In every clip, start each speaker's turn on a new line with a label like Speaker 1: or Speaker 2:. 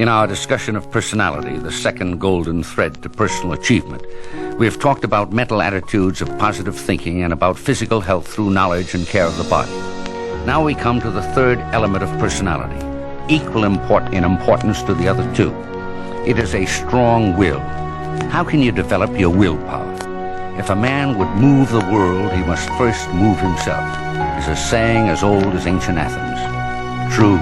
Speaker 1: In our discussion of personality, the second golden thread to personal achievement, we have talked about mental attitudes of positive thinking and about physical health through knowledge and care of the body. Now we come to the third element of personality, equal in importance to the other two. It is a strong will. How can you develop your willpower? If a man would move the world, he must first move himself, is a saying as old as ancient Athens. True.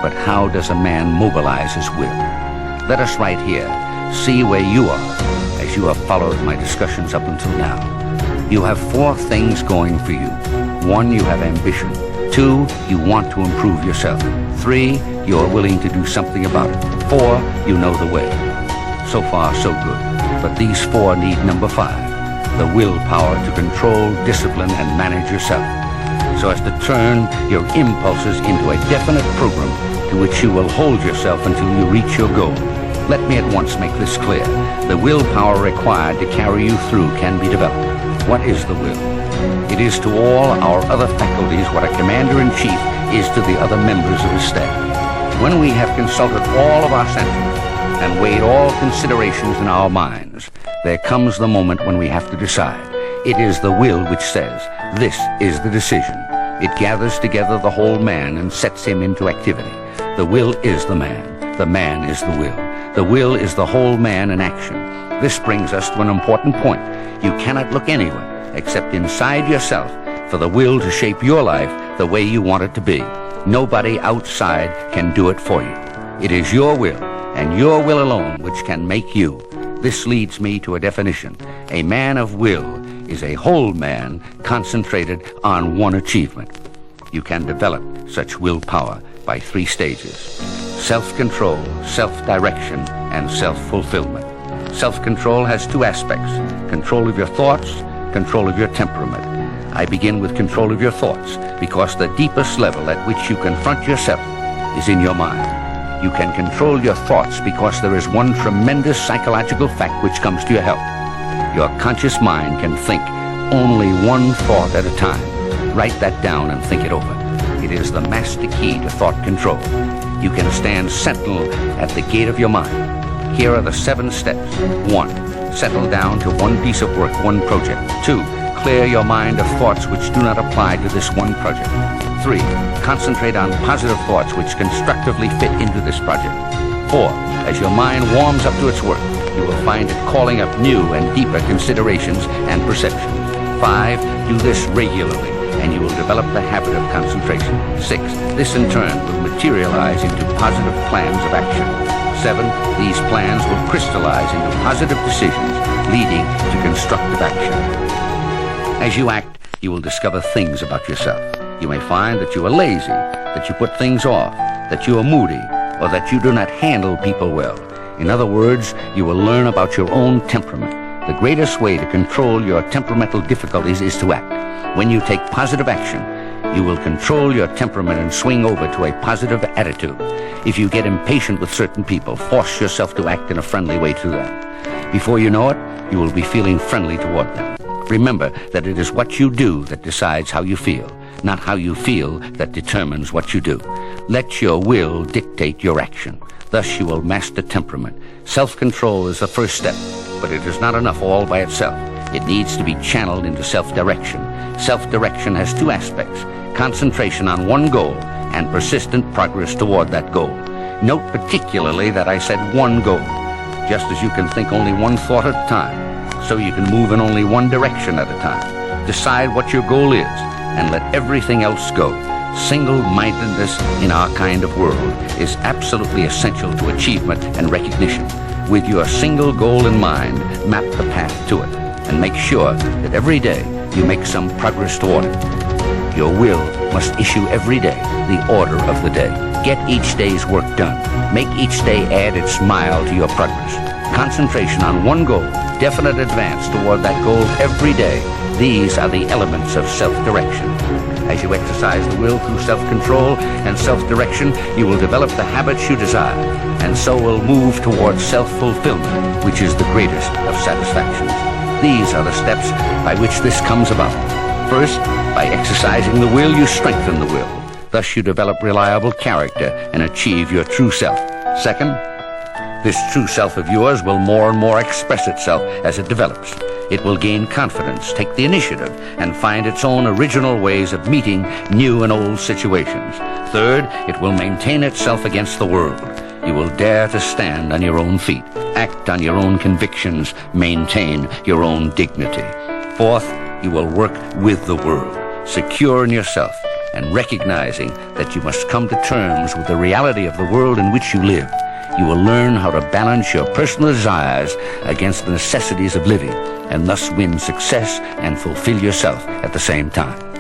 Speaker 1: But how does a man mobilize his will? Let us right here see where you are as you have followed my discussions up until now. You have four things going for you. 1, you have ambition. 2, you want to improve yourself. 3, you are willing to do something about it. 4, you know the way. So far, so good. But these 4 need number 5, the willpower to control, discipline, and manage yourself, so as to turn your impulses into a definite program to which you will hold yourself until you reach your goal. Let me at once make this clear. The willpower required to carry you through can be developed. What is the will? It is to all our other faculties what a commander-in-chief is to the other members of his staff. When we have consulted all of our senses and weighed all considerations in our minds, there comes the moment when we have to decide. It is the will which says, this is the decision. It gathers together the whole man and sets him into activity. The will is the man is the will. The will is the whole man in action. This brings us to an important point. You cannot look anywhere except inside yourself for the will to shape your life the way you want it to be. Nobody outside can do it for you. It is your will, and your will alone, which can make you. This leads me to a definition. A man of will is a whole man concentrated on one achievement. You can develop such willpower by 3 stages: self-control, self-direction, and self-fulfillment. Self-control has 2 aspects: control of your thoughts, control of your temperament. I begin with control of your thoughts because the deepest level at which you confront yourself is in your mind. You can control your thoughts because there is one tremendous psychological fact which comes to your help. Your conscious mind can think only one thought at a time. Write that down and think it over. It is the master key to thought control. You can stand sentinel at the gate of your mind. Here are the 7 steps. 1, settle down to one piece of work, one project. 2, clear your mind of thoughts which do not apply to this one project. 3, concentrate on positive thoughts which constructively fit into this project. 4, as your mind warms up to its work, you will find it calling up new and deeper considerations and perceptions. 5, do this regularly, and you will develop the habit of concentration. 6, this in turn will materialize into positive plans of action. 7, these plans will crystallize into positive decisions, leading to constructive action. As you act, you will discover things about yourself. You may find that you are lazy, that you put things off, that you are moody, or that you do not handle people well. In other words, you will learn about your own temperament. The greatest way to control your temperamental difficulties is to act. When you take positive action, you will control your temperament and swing over to a positive attitude. If you get impatient with certain people, force yourself to act in a friendly way to them. Before you know it, you will be feeling friendly toward them. Remember that it is what you do that decides how you feel, not how you feel that determines what you do. Let your will dictate your action. Thus you will master temperament. Self-control is the first step, but it is not enough all by itself. It needs to be channeled into self-direction. Self-direction has 2 aspects: concentration on one goal and persistent progress toward that goal. Note particularly that I said one goal. Just as you can think only one thought at a time, so you can move in only one direction at a time. Decide what your goal is and let everything else go. Single-mindedness in our kind of world is absolutely essential to achievement and recognition. With your single goal in mind, map the path to it, and make sure that every day you make some progress toward it. Your will must issue every day the order of the day. Get each day's work done. Make each day add its mile to your progress. Concentration on one goal, definite advance toward that goal every day. These are the elements of self-direction. As you exercise the will through self-control and self-direction, you will develop the habits you desire, and so will move towards self-fulfillment, which is the greatest of satisfactions. These are the steps by which this comes about. First, by exercising the will, you strengthen the will. Thus you develop reliable character and achieve your true self. Second, this true self of yours will more and more express itself as it develops. It will gain confidence, take the initiative, and find its own original ways of meeting new and old situations. Third, it will maintain itself against the world. You will dare to stand on your own feet, act on your own convictions, maintain your own dignity. Fourth, you will work with the world, secure in yourself, and recognizing that you must come to terms with the reality of the world in which you live. You will learn how to balance your personal desires against the necessities of living, and thus win success and fulfill yourself at the same time.